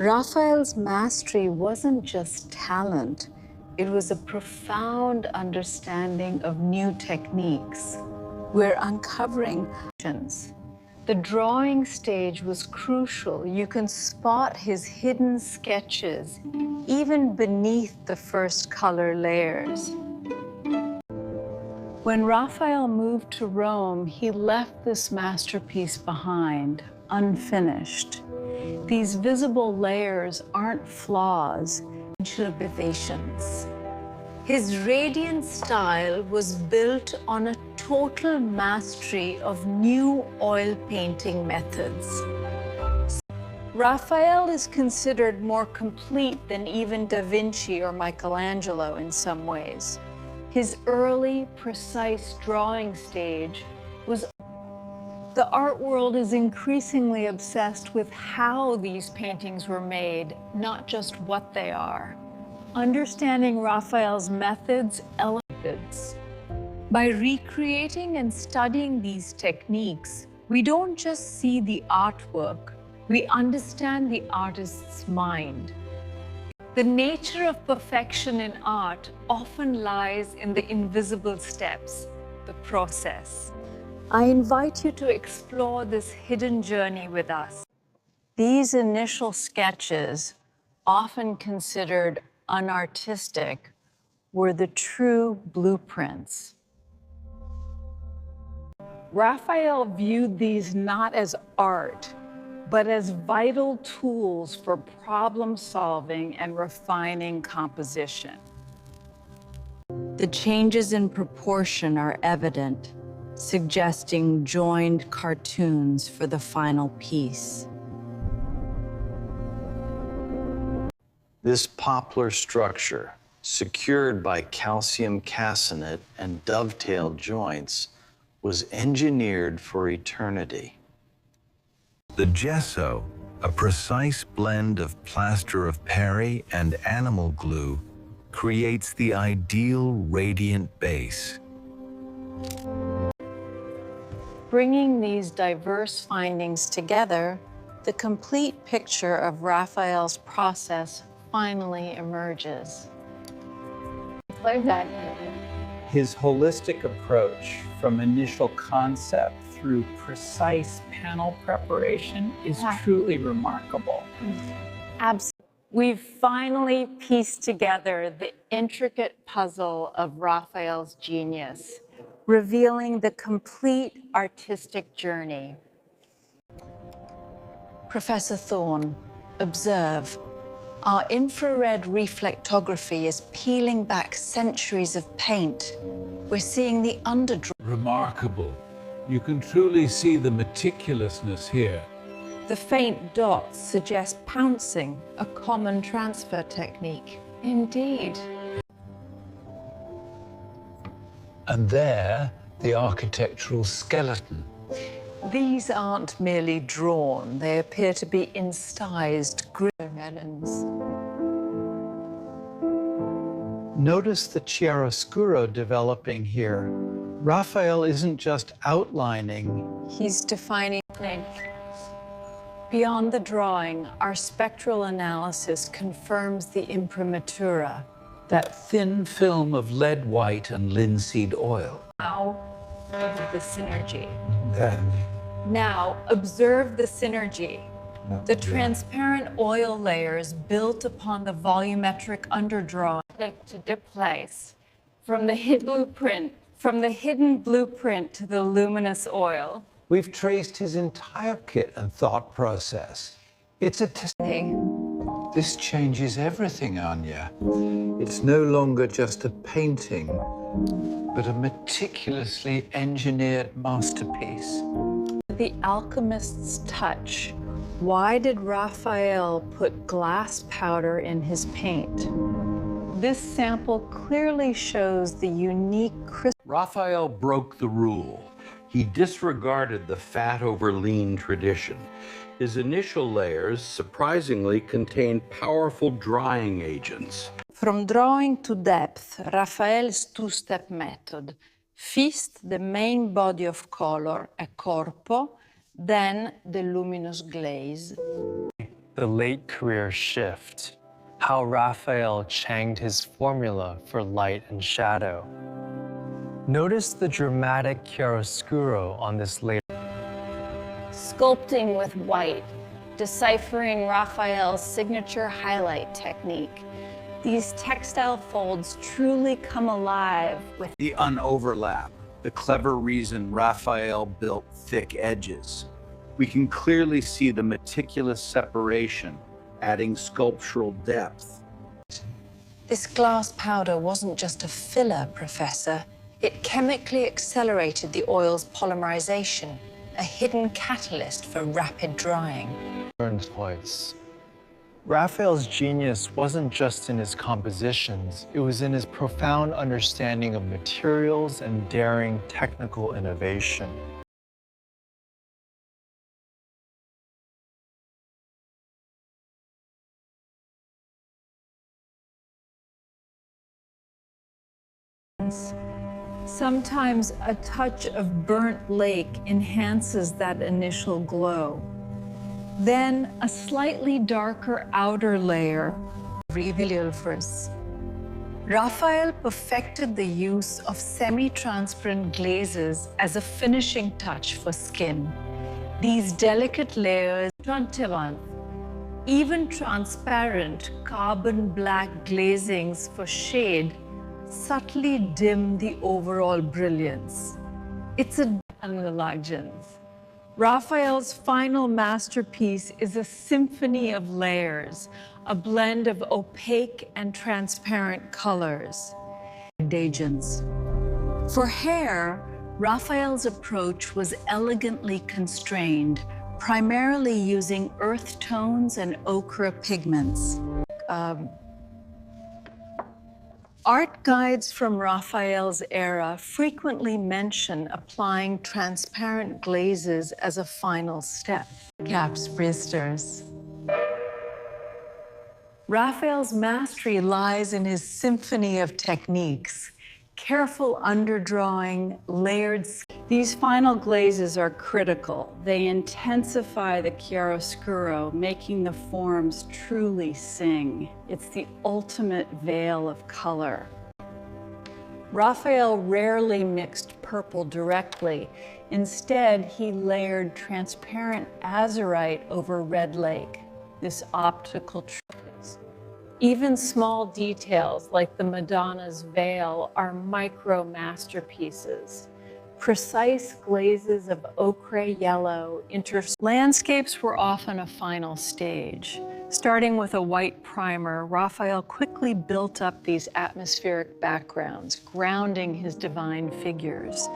Raphael's mastery wasn't just talent, it was a profound understanding of new techniques. We're uncovering Inventions. The drawing stage was crucial. You can spot his hidden sketches even beneath the first color layers. When Raphael moved to Rome, he left this masterpiece behind, unfinished. These visible layers aren't flaws, they're innovations. His radiant style was built on a total mastery of new oil painting methods. Raphael is considered more complete than even Da Vinci or Michelangelo in some ways. His early, precise drawing stage was. The art world is increasingly obsessed with how these paintings were made, not just what they are. Understanding Raphael's methods elevates. By recreating and studying these techniques, we don't just see the artwork, we understand the artist's mind. The nature of perfection in art often lies in the invisible steps, the process. I invite you to explore this hidden journey with us. These initial sketches, often considered unartistic, were the true blueprints. Raphael viewed these not as art, but as vital tools for problem solving and refining composition. The changes in proportion are evident, suggesting joined cartoons for the final piece. This poplar structure, secured by calcium casenet and dovetailed joints, was engineered for eternity. The gesso, a precise blend of plaster of Paris and animal glue, creates the ideal radiant base. Bringing these diverse findings together, the complete picture of Raphael's process finally emerges. Play that. His holistic approach from initial concept through precise panel preparation is truly remarkable. Absolutely. We've finally pieced together the intricate puzzle of Raphael's genius, revealing the complete artistic journey. Professor Thorne, observe. Our infrared reflectography is peeling back centuries of paint. We're seeing the underdraw. Remarkable. You can truly see the meticulousness here. The faint dots suggest pouncing, a common transfer technique. Indeed. And there, the architectural skeleton. These aren't merely drawn. They appear to be incised melons. Notice the chiaroscuro developing here. Raphael isn't just outlining. He's defining. Beyond the drawing, our spectral analysis confirms the imprimatura. That thin film of lead white and linseed oil. Now, the synergy. Then, Now, observe the synergy. The transparent oil layers built upon the volumetric underdrawing to place from the hidden blueprint to the luminous oil. we've traced his entire kit and thought process. It's a This changes everything, Anya. It's no longer just a painting, but a meticulously engineered masterpiece. The alchemist's touch. Why did Raphael put glass powder in his paint? This sample clearly shows the unique Raphael broke the rule. He disregarded the fat over lean tradition. His initial layers surprisingly contained powerful drying agents. From drawing to depth, Raphael's two-step method. First, the main body of color, a corpo, then the luminous glaze. the late career shift, how Raphael changed his formula for light and shadow. Notice the dramatic chiaroscuro on this later. Sculpting with white, deciphering Raphael's signature highlight technique. These textile folds truly come alive with The unoverlap, the clever reason Raphael built thick edges. We can clearly see the meticulous separation, adding sculptural depth. This glass powder wasn't just a filler, Professor. It chemically accelerated the oil's polymerization, a hidden catalyst for rapid drying. Learned twice. Raphael's genius wasn't just in his compositions, it was in his profound understanding of materials and daring technical innovation. Sometimes a touch of burnt lake enhances that initial glow. Then a slightly darker outer layer. Raphael perfected the use of semi-transparent glazes as a finishing touch for skin. These delicate layers, even transparent carbon black glazings for shade, subtly dim the overall brilliance. It's a legend. Raphael's final masterpiece is a symphony of layers, a blend of opaque and transparent colors. For hair, Raphael's approach was elegantly constrained, primarily using earth tones and ochre pigments. Art guides from Raphael's era frequently mention applying transparent glazes as a final step. Caps bristers. Raphael's mastery lies in his symphony of techniques. Careful underdrawing, layered. These final glazes are critical. They intensify the chiaroscuro, making the forms truly sing. It's the ultimate veil of color. Raphael rarely mixed purple directly. Instead, he layered transparent azurite over red lake, this optical trick. Even small details like the Madonna's veil are micro masterpieces. Precise glazes of ochre yellow Landscapes were often a final stage. Starting with a white primer, Raphael quickly built up these atmospheric backgrounds, grounding his divine figures.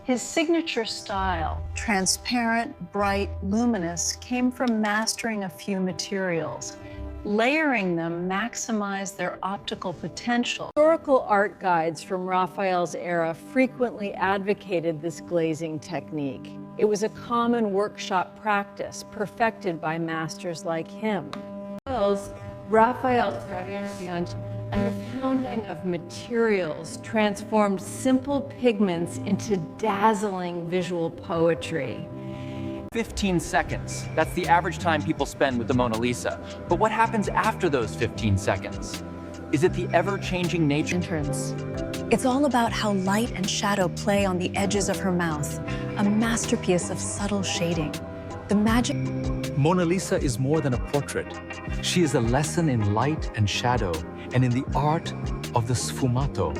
His signature style, transparent, bright, luminous, came from mastering a few materials. Layering them maximized their optical potential. Historical art guides from Raphael's era frequently advocated this glazing technique. It was a common workshop practice perfected by masters like him. Raphael's and the founding of materials transformed simple pigments into dazzling visual poetry. 15 seconds. That's the average time people spend with the Mona Lisa. But what happens after those 15 seconds? Is it the ever-changing nature? It's all about how light and shadow play on the edges of her mouth, a masterpiece of subtle shading. The magic. Mona Lisa is more than a portrait. She is a lesson in light and shadow and in the art of the sfumato.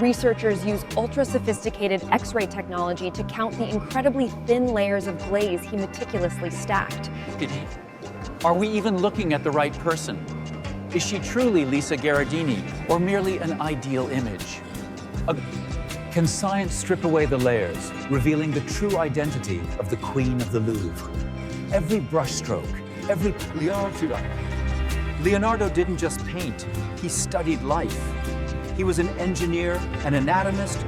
Researchers use ultra-sophisticated X-ray technology to count the incredibly thin layers of glaze he meticulously stacked. Are we even looking at the right person? Is she truly Lisa Gherardini, or merely an ideal image? Can science strip away the layers, revealing the true identity of the Queen of the Louvre? Every brushstroke, every... Leonardo didn't just paint, he studied life. He was an engineer, an anatomist,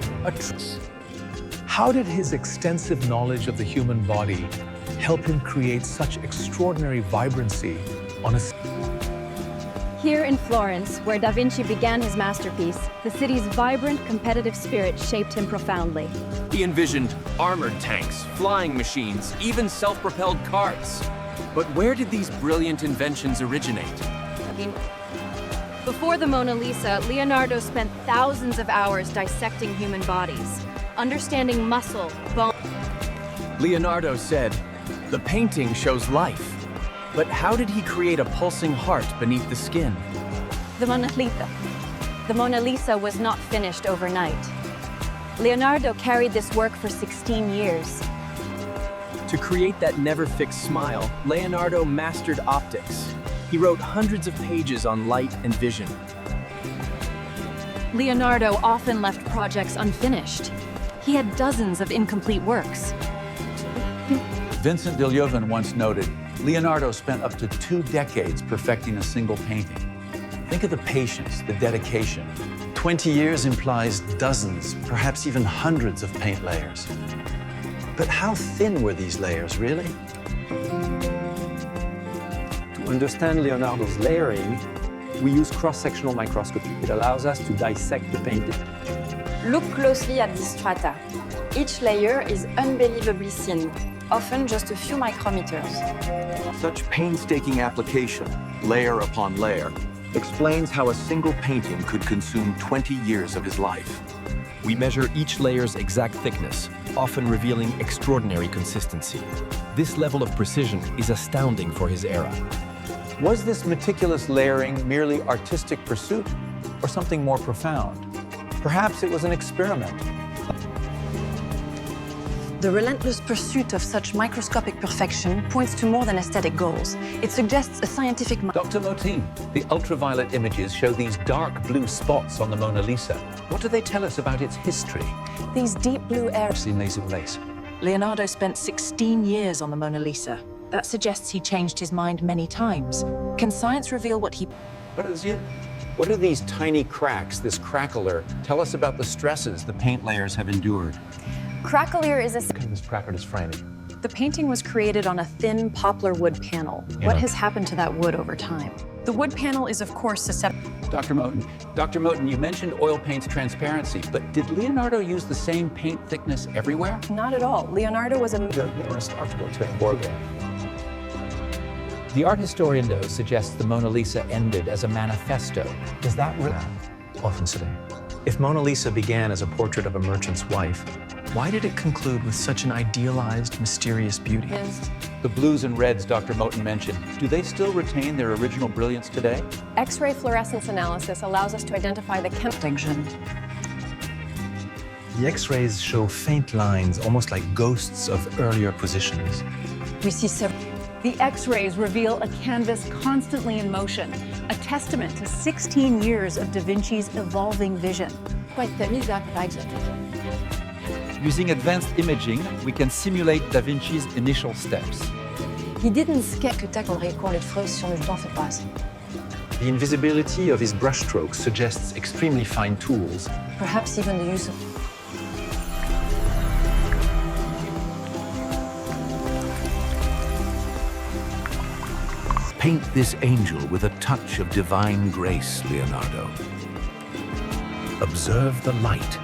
How did his extensive knowledge of the human body help him create such extraordinary vibrancy on a... Here in Florence, where Da Vinci began his masterpiece, the city's vibrant, competitive spirit shaped him profoundly. He envisioned armored tanks, flying machines, even self-propelled carts. But where did these brilliant inventions originate? Before the Mona Lisa, Leonardo spent thousands of hours dissecting human bodies, understanding muscle, bone. Leonardo said, "The painting shows life." But how did he create a pulsing heart beneath the skin? The Mona Lisa was not finished overnight. Leonardo carried this work for 16 years. To create that never-fixed smile, Leonardo mastered optics. He wrote hundreds of pages on light and vision. Leonardo often left projects unfinished. He had dozens of incomplete works. Vincent de Leeuwen once noted, Leonardo spent up to 2 decades perfecting a single painting. Think of the patience, the dedication. 20 years implies dozens, perhaps even hundreds of paint layers. But how thin were these layers, really? To understand Leonardo's layering, we use cross-sectional microscopy. It allows us to dissect the painting. Look closely at this strata. Each layer is unbelievably thin, often just a few micrometers. Such painstaking application, layer upon layer, explains how a single painting could consume 20 years of his life. We measure each layer's exact thickness, often revealing extraordinary consistency. This level of precision is astounding for his era. Was this meticulous layering merely artistic pursuit or something more profound? Perhaps it was an experiment. The relentless pursuit of such microscopic perfection points to more than aesthetic goals. It suggests a scientific... Dr. Motin, the ultraviolet images show these dark blue spots on the Mona Lisa. What do they tell us about its history? These deep blue areas... Lace. Leonardo spent 16 years on the Mona Lisa. That suggests he changed his mind many times. Can science reveal what he... What are these tiny cracks, this crackler? Tell us about the stresses the paint layers have endured. Cracklier is a... This cracker is framing. The painting was created on a thin poplar wood panel. What has happened to that wood over time? The wood panel is, of course, susceptible... Dr. Motin, you mentioned oil paint's transparency, but did Leonardo use the same paint thickness everywhere? Not at all. Leonardo was a... The art historian, though, suggests the Mona Lisa ended as a manifesto. Is that real? Often today. If Mona Lisa began as a portrait of a merchant's wife, why did it conclude with such an idealized, mysterious beauty? The blues and reds Dr. Motin mentioned, do they still retain their original brilliance today? X-ray fluorescence analysis allows us to identify the chemical... The X-rays show faint lines, almost like ghosts of earlier positions. We see several... The X-rays reveal a canvas constantly in motion, a testament to 16 years of Da Vinci's evolving vision. Using advanced imaging, we can simulate Da Vinci's initial steps. He didn't sketch que tac on récourt les freuses si on ne le temps fait pas assez. The invisibility of his brushstrokes suggests extremely fine tools. Perhaps even the use of... Paint this angel with a touch of divine grace, Leonardo. Observe the light.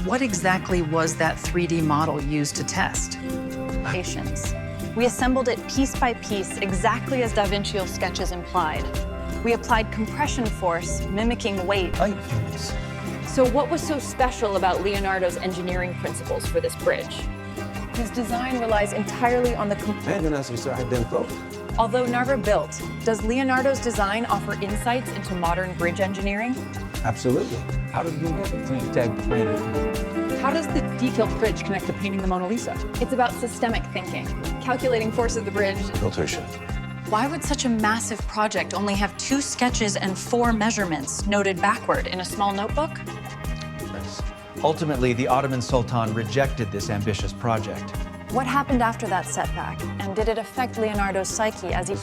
What exactly was that 3D model used to test? We assembled it piece by piece, exactly as Da Vinci's sketches implied. We applied compression force, mimicking weight. So what was so special about Leonardo's engineering principles for this bridge? His design relies entirely on the... Although never built, does Leonardo's design offer insights into modern bridge engineering? Absolutely. How did you get it? How does the detailed bridge connect to painting the Mona Lisa? It's about systemic thinking, calculating force of the bridge. Why would such a massive project only have 2 sketches and 4 measurements noted backward in a small notebook? Ultimately, the Ottoman Sultan rejected this ambitious project. What happened after that setback? And did it affect Leonardo's psyche as he...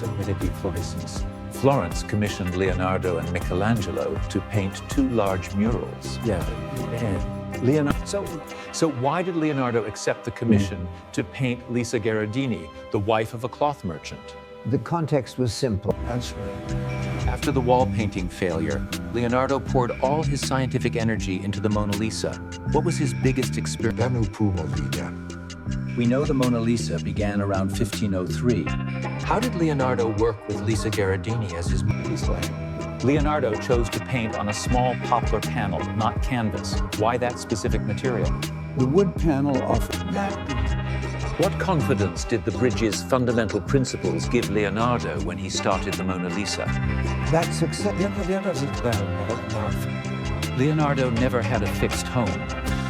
Florence commissioned Leonardo and Michelangelo to paint 2 large murals. So why did Leonardo accept the commission to paint Lisa Gherardini, the wife of a cloth merchant? The context was simple. After the wall painting failure, Leonardo poured all his scientific energy into the Mona Lisa. What was his biggest experiment? We know the Mona Lisa began around 1503. How did Leonardo work with Lisa Gherardini as his Leonardo chose to paint on a small poplar panel, not canvas. Why that specific material? The wood panel offered What confidence did the bridge's fundamental principles give Leonardo when he started the Mona Lisa? that success. Leonardo never had a fixed home.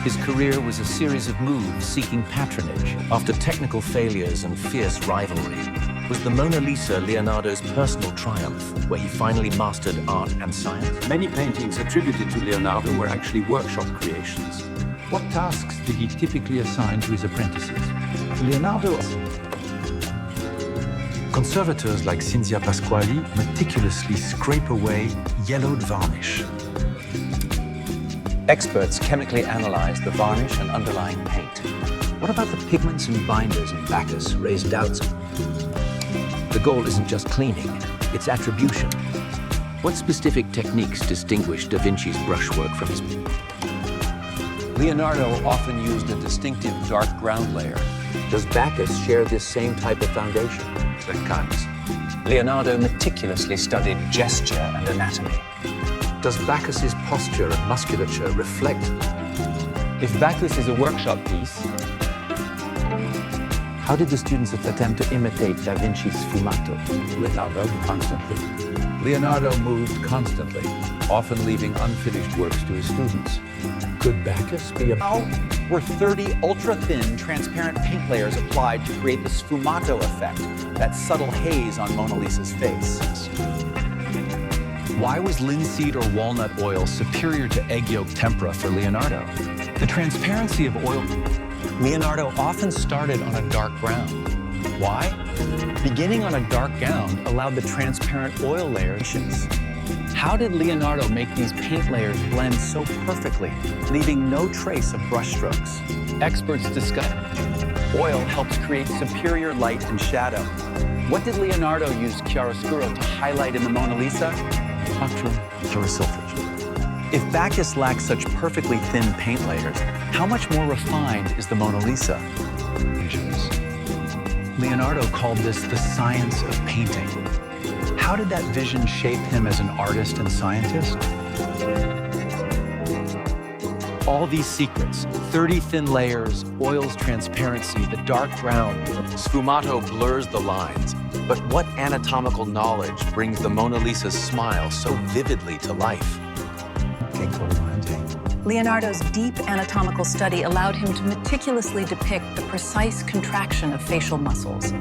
His career was a series of moves seeking patronage. After technical failures and fierce rivalry, was the Mona Lisa Leonardo's personal triumph, where he finally mastered art and science? Many paintings attributed to Leonardo were actually workshop creations. What tasks did he typically assign to his apprentices? Leonardo. Conservators like Cinzia Pasquali meticulously scrape away yellowed varnish. Experts chemically analyze the varnish and underlying paint. What about the pigments and binders in Bacchus raise doubts? The goal isn't just cleaning, it's attribution. What specific techniques distinguish Da Vinci's brushwork from his... Leonardo often used a distinctive dark ground layer. Does Bacchus share this same type of foundation? At times. Leonardo meticulously studied gesture and anatomy. Does Bacchus's posture and musculature reflect? If Bacchus is a workshop piece, how did the students attempt to imitate Da Vinci's sfumato? Leonardo moved constantly, often leaving unfinished works to his students. Could Bacchus be a... Now, were 30 ultra-thin, transparent paint layers applied to create the sfumato effect, that subtle haze on Mona Lisa's face. Why was linseed or walnut oil superior to egg yolk tempera for Leonardo? The transparency of oil... Leonardo often started on a dark ground. Why? Beginning on a dark gown allowed the transparent oil layers. How did Leonardo make these paint layers blend so perfectly, leaving no trace of brushstrokes? Experts discuss oil helps create superior light and shadow. What did Leonardo use chiaroscuro to highlight in the Mona Lisa? If Bacchus lacks such perfectly thin paint layers, how much more refined is the Mona Lisa? Leonardo called this the science of painting. How did that vision shape him as an artist and scientist? All these secrets, 30 thin layers, oil's transparency, the dark ground. Sfumato blurs the lines, but what anatomical knowledge brings the Mona Lisa's smile so vividly to life? Leonardo's deep anatomical study allowed him to meticulously depict the precise contraction of facial muscles.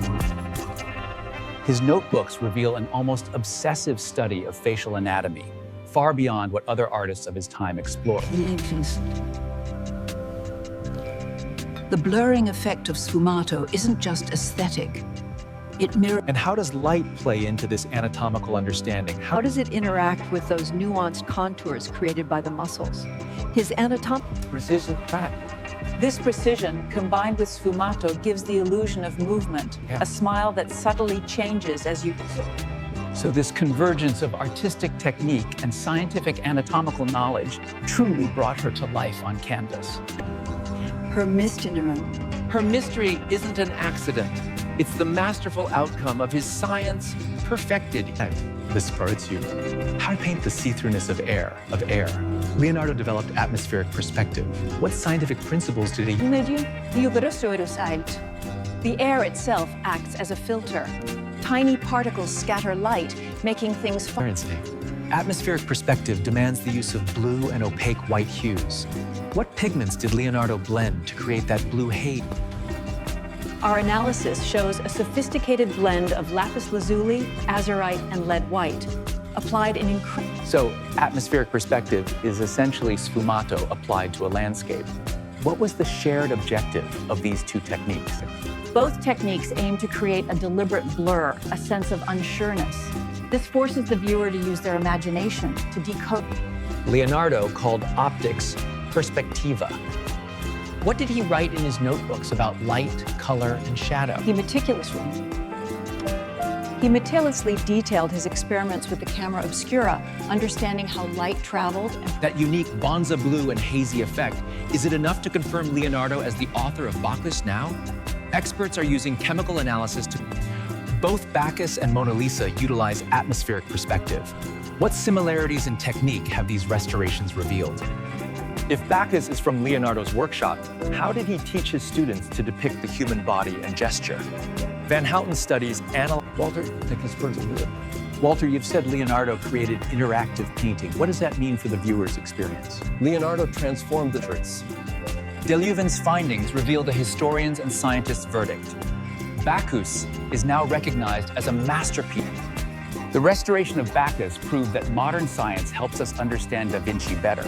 His notebooks reveal an almost obsessive study of facial anatomy, far beyond what other artists of his time explored. The blurring effect of sfumato isn't just aesthetic. It mirrors. And how does light play into this anatomical understanding? How does it interact with those nuanced contours created by the muscles? His anatomical precision. This precision, combined with sfumato, gives the illusion of movement, a smile that subtly changes as you... So this convergence of artistic technique and scientific anatomical knowledge truly brought her to life on canvas. Her mystery. Her mystery isn't an accident. It's the masterful outcome of his science perfected. This spurts you. How to paint the see-throughness of air, Leonardo developed atmospheric perspective. What scientific principles did he use? The air itself acts as a filter. Tiny particles scatter light, making things... Atmospheric perspective demands the use of blue and opaque white hues. What pigments did Leonardo blend to create that blue haze? Our analysis shows a sophisticated blend of lapis lazuli, azurite, and lead white, applied in incredible... So atmospheric perspective is essentially sfumato applied to a landscape. What was the shared objective of these two techniques? Both techniques aim to create a deliberate blur, a sense of unsureness. This forces the viewer to use their imagination to decode. Leonardo called optics perspectiva. What did he write in his notebooks about light, color, and shadow? He meticulously detailed his experiments with the camera obscura, understanding how light traveled. That unique bonza blue and hazy effect, is it enough to confirm Leonardo as the author of Bacchus now? Experts are using chemical analysis to... Both Bacchus and Mona Lisa utilize atmospheric perspective. What similarities in technique have these restorations revealed? If Bacchus is from Leonardo's workshop, how did he teach his students to depict the human body and gesture? Van Houten studies Walter, you've said Leonardo created interactive painting. What does that mean for the viewer's experience? Leonardo transformed the truths. Deleuve's findings reveal the historians' and scientists' verdict. Bacchus is now recognized as a masterpiece. The restoration of Bacchus proved that modern science helps us understand Da Vinci better.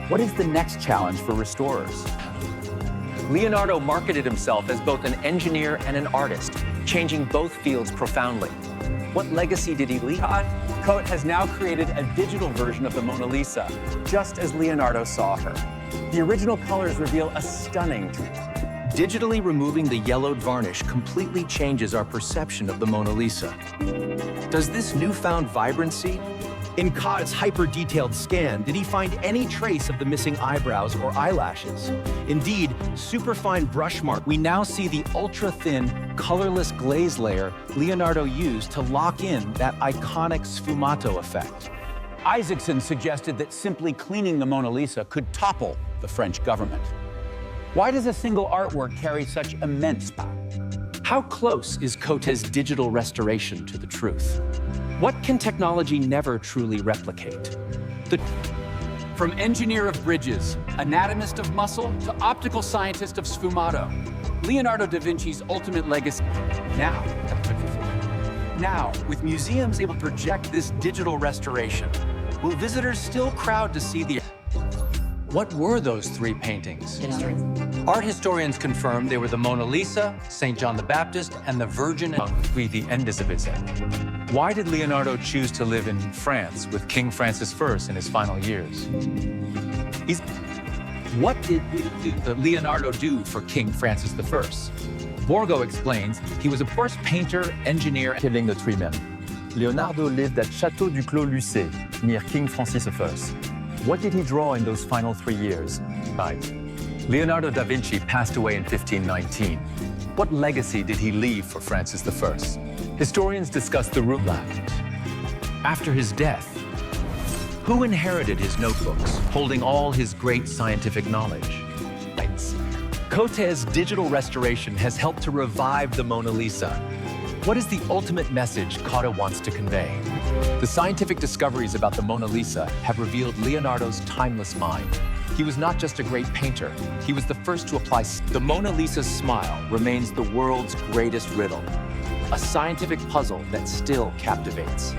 What is the next challenge for restorers? Leonardo marketed himself as both an engineer and an artist, changing both fields profoundly. What legacy did he leave? Cote has now created a digital version of the Mona Lisa, just as Leonardo saw her. The original colors reveal a stunning truth. Digitally removing the yellowed varnish completely changes our perception of the Mona Lisa. Does this newfound vibrancy? In Cote's hyper-detailed scan, did he find any trace of the missing eyebrows or eyelashes? Indeed, superfine brush mark. We now see the ultra-thin, colorless glaze layer Leonardo used to lock in that iconic sfumato effect. Isaacson suggested that simply cleaning the Mona Lisa could topple the French government. Why does a single artwork carry such immense power? How close is Cote's digital restoration to the truth? What can technology never truly replicate? From engineer of bridges, anatomist of muscle, to optical scientist of sfumato, Leonardo da Vinci's ultimate legacy. Now, with museums able to project this digital restoration, will visitors still crowd to see the... What were those three paintings? History. Art historians confirm they were the Mona Lisa, St. John the Baptist, and the Virgin the Indivisible. Why did Leonardo choose to live in France with King Francis I in his final years? What did Leonardo do for King Francis I? Borgo explains he was a first painter, engineer, killing the three men. Leonardo lived at Château du Clos Lucé, near King Francis I. What did he draw in those final 3 years? Leonardo da Vinci passed away in 1519. What legacy did he leave for Francis I? Historians discuss the root left. After his death, who inherited his notebooks, holding all his great scientific knowledge? Cote's digital restoration has helped to revive the Mona Lisa. What is the ultimate message Cote wants to convey? The scientific discoveries about the Mona Lisa have revealed Leonardo's timeless mind. He was not just a great painter, he was the first to apply... The Mona Lisa's smile remains the world's greatest riddle, a scientific puzzle that still captivates.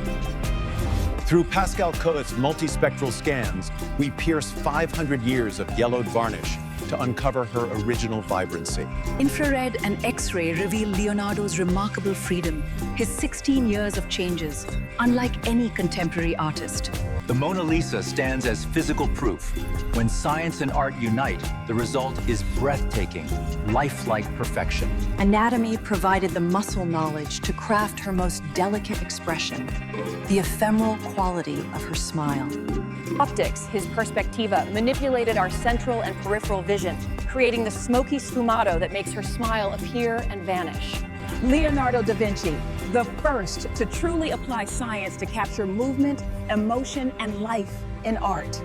Through Pascal Cote's multispectral scans, we pierce 500 years of yellowed varnish to uncover her original vibrancy. Infrared and X-ray reveal Leonardo's remarkable freedom, his 16 years of changes, unlike any contemporary artist. The Mona Lisa stands as physical proof. When science and art unite, the result is breathtaking, lifelike perfection. Anatomy provided the muscle knowledge to craft her most delicate expression, the ephemeral quality of her smile. Optics, his perspectiva, manipulated our central and peripheral vision, creating the smoky sfumato that makes her smile appear and vanish. Leonardo da Vinci, the first to truly apply science to capture movement, emotion, and life in art.